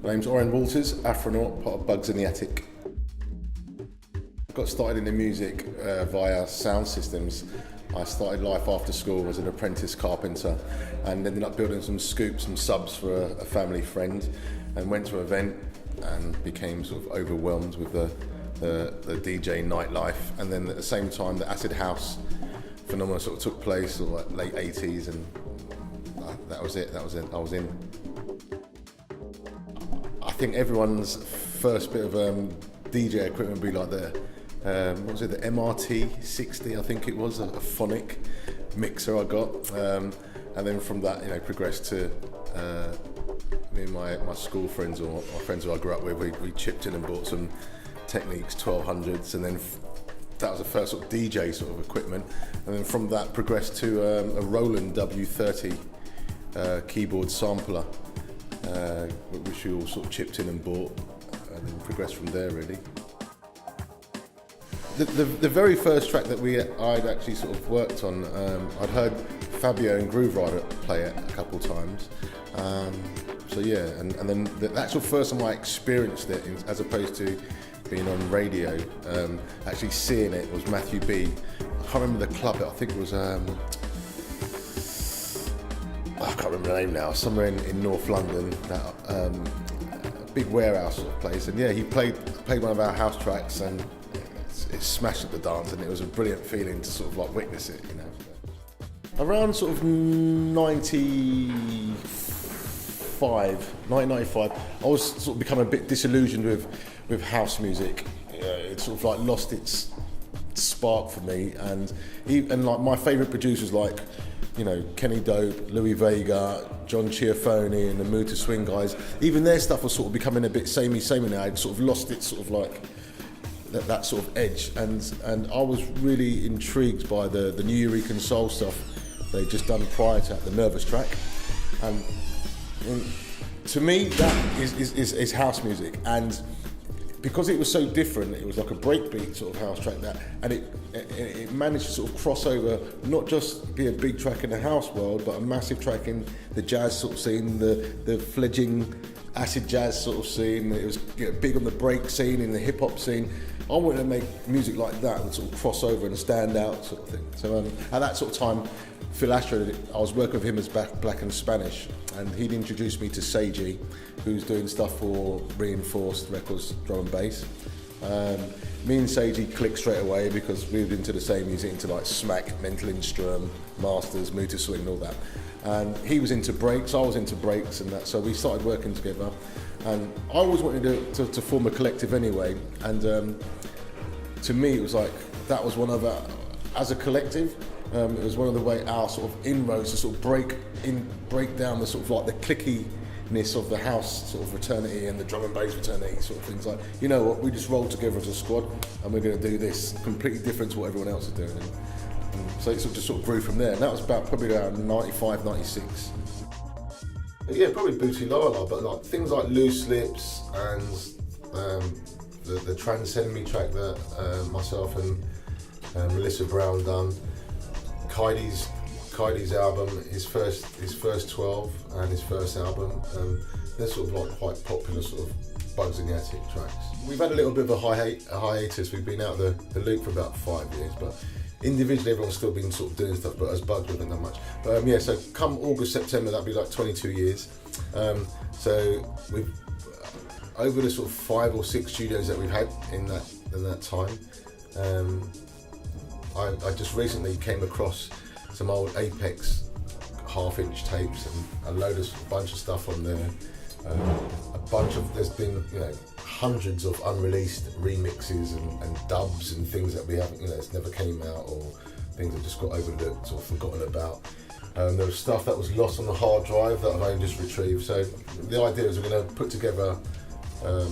My name's Oren Walters, Afronaut, part of Bugzintheattic. I got started in the music via sound systems. I started life after school as an apprentice carpenter and ended up building some scoops and subs for a family friend, and went to an event and became sort of overwhelmed with the DJ nightlife. And then at the same time the acid house phenomenon sort of took place, sort of like late 80s, and that was it, I was in. I think everyone's first bit of DJ equipment would be like the MRT 60, I think it was, a phonic mixer I got, and then from that, progressed to me and my school friends, or my friends who I grew up with, we chipped in and bought some Techniques 1200s, and then that was the first sort of DJ sort of equipment, and then from that progressed to a Roland W30 keyboard sampler, which we all sort of chipped in and bought, and then progressed from there really. The very first track that I'd actually sort of worked on, I'd heard Fabio and Groove Rider play it a couple times. So yeah, and then the actual first time I experienced it, as opposed to being on radio, actually seeing it, was Matthew B. I can't remember the club, I think it was, I can't remember the name now, somewhere in North London, that big warehouse sort of place. And yeah, he played one of our house tracks, and it smashed at the dance, and it was a brilliant feeling to sort of like witness it, Around sort of 1995, I was sort of becoming a bit disillusioned with house music. It sort of like lost its spark for me, and like my favourite producers like, Kenny Dope, Louis Vega, John Chiafone, and the Mood to Swing guys, even their stuff was sort of becoming a bit samey now. I'd sort of lost its sort of like that sort of edge, and I was really intrigued by the New Eureka Soul stuff they'd just done prior to that, the Nervous track, and to me that is house music. And because it was so different, it was like a breakbeat sort of house track, and it managed to sort of cross over, not just be a big track in the house world, but a massive track in the jazz sort of scene, the fledgling acid jazz sort of scene. It was big on the break scene, in the hip hop scene. I wanted to make music like that and sort of cross over and stand out sort of thing. So at that sort of time, Phil Astro, I was working with him as Black and Spanish, and he'd introduced me to Seiji, who's doing stuff for Reinforced Records, drum and bass. Me and Seiji clicked straight away because we were into the same music, into like Smack, Mental Instrum, Masters, Mood to Swing, and all that. And he was into breaks, I was into breaks, and that. So we started working together. And I always wanted to form a collective anyway. And to me, it was like that was one of our, as a collective. It was one of the way our sort of inroads to sort of break down the sort of like the clickiness of the house sort of fraternity and the drum and bass fraternity sort of things. Like, you know what, we just rolled together as a squad and we're going to do this completely different to what everyone else is doing. And so it just sort of grew from there. And that was probably around 95, 96. Yeah, probably Booty Lala, but like things like Loose Lips and the Transcend Me track that myself and Melissa Brown done. Kaidi's album, his first 12 and his first album, they're sort of like quite popular sort of Bugzintheattic tracks. We've had a little bit of a hiatus. We've been out the loop for about 5 years, but individually everyone's still been sort of doing stuff, but as Bugs we haven't done much. But yeah, so come August, September, that'll be like 22 years. So we've over the sort of 5 or 6 studios that we've had in that time. I just recently came across some old Apex half-inch tapes and a bunch of stuff on there. There's been hundreds of unreleased remixes and dubs and things that we haven't, it's never came out, or things that just got overlooked or forgotten about. There was stuff that was lost on the hard drive that I've only just retrieved. So the idea is we're going to put together a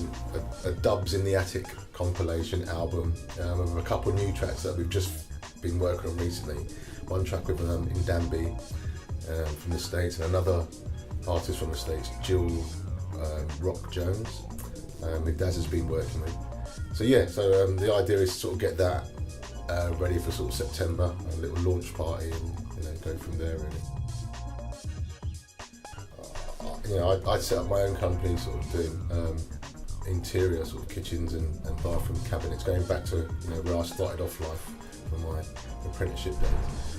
Dubs in the Attic compilation album with a couple of new tracks that we've just been working on recently. One track with Indambi from the States, and another artist from the States, Jill Rock Jones, who Daz has been working with. So yeah, the idea is to sort of get that ready for sort of September, a little launch party, and go from there really. you know, I set up my own company, sort of doing interior sort of kitchens and bathroom cabinets, going back to, you know, where I started off life for my apprenticeship days.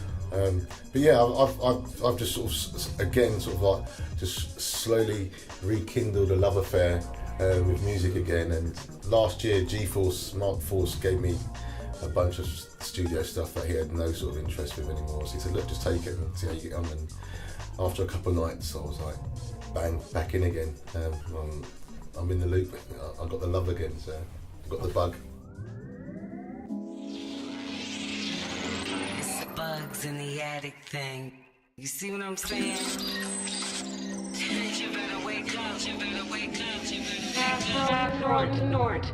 But yeah, I've just sort of again sort of like just slowly rekindled a love affair with music again. And last year, Mark Force gave me a bunch of studio stuff that he had no sort of interest with anymore. So he said, look, just take it and see how you get on. And after a couple of nights, I was like, bang, back in again. I'm in the loop. I got the love again, so I got the bug. It's the Bugzintheattic thing. You see what I'm saying? You better wake up, you better wake up, you better wake up. Afronaut.